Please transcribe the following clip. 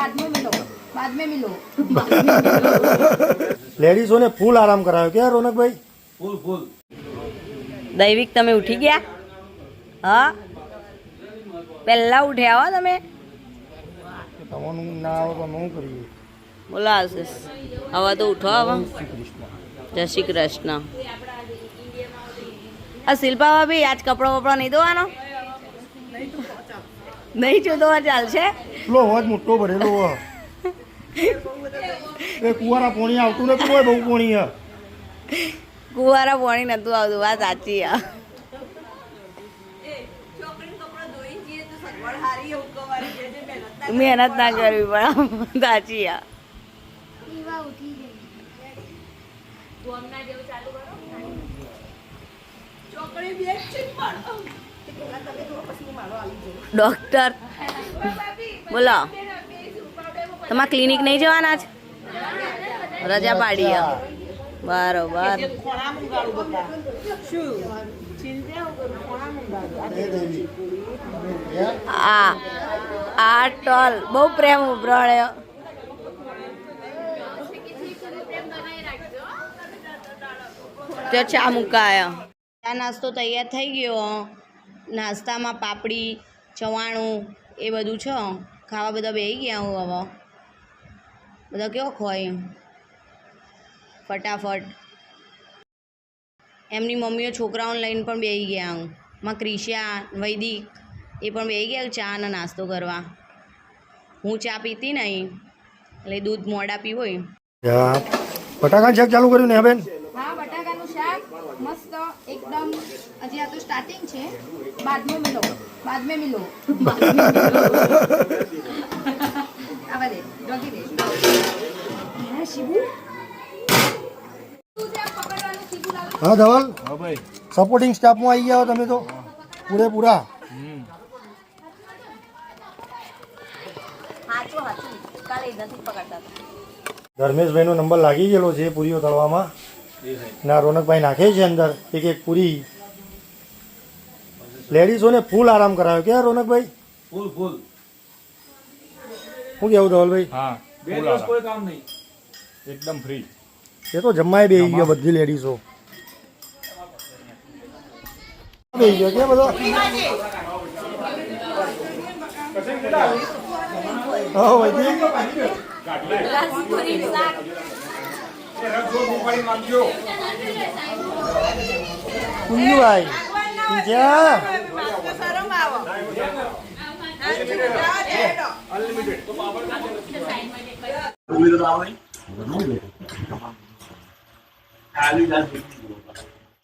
बाद में मिलो લેડીઝોને ફૂલ આરામ કરાયો કે રોનકભાઈ? ફૂલ દૈવિક તમે ઉઠી ગયા? હા પહેલા ઉઠ્યા હો તમે? તમારું ના આવે તો શું કરીએ? બોલો આશીષ, હવે તો ઉઠો. હવે જય શ્રી કૃષ્ણ. આ શિલ્પા ભાભી આજ કપડો વપડો નહીં ધોવાનો? નહીં જો ધોવા ચાલશે? પેલો અવાજ મોટો ભરેલો હોય. એ કુવારા પોણી આવતું નથી હોય, બહુ પોણી હે. કુવારા પાણી નતું આવતું, વાત સાચી. મહેનત ના કરવી પણ સાચી. ડોક્ટર બોલો, તમારે ક્લિનિક નહીં જવાના જ? રજા પાડી બરોબર. આ ટોલ બહુ પ્રેમ ઉભરાણ્યો. તો ચા મુકાયો. ચા નાસ્તો તૈયાર થઈ ગયો. નાસ્તામાં પાપડી, ચવાણું એ બધું છે. ખાવા બધા બેસી ગયા. હું હવે બધા કેવો ખોય ફટાફટ. એમની મમ્મીઓ છોકરાઓને લઈને પણ બેસી ગયા. હું માં ક્રિશા, વૈદિક એ પણ બેસી ગયા ચા અને નાસ્તો કરવા. હું ચા પીતી નહીં એટલે દૂધ મોડા પીવો. બટાકા શાક ચાલુ કર્યું ને બેન? हाँ बटाकाનું શાક મસ્ત એકદમ. હજી આ તો સ્ટાર્ટિંગ છે. बाद में मिलो આવા દે ડોગી દે. હે શિબુ તું જે પકડવાનું શિબુ લાવ. હા ધવલ, હા ભાઈ. સપોર્ટિંગ સ્ટાફમાં આવી ગયા તમે તો પૂરેપૂરા. ધર્મેશભાઈનો નંબર લાગી ગયેલો છે પૂરીઓ તળવામાં. ના રોનકભાઈ નાખે છે અંદર એક એક પૂરી. લેડીઝોને ફૂલ આરામ કરાયો કે રોનકભાઈ? ફૂલ શું કેવું ધવલભાઈ? હા, 2 દિવસ કોઈ કામ નહીં, એકદમ ફ્રી. એ તો જમાય બેસી ગયો બધી લેડીઝો. બેસી ગયો કે બધો? હા વૈદિક કુંજુભાઈ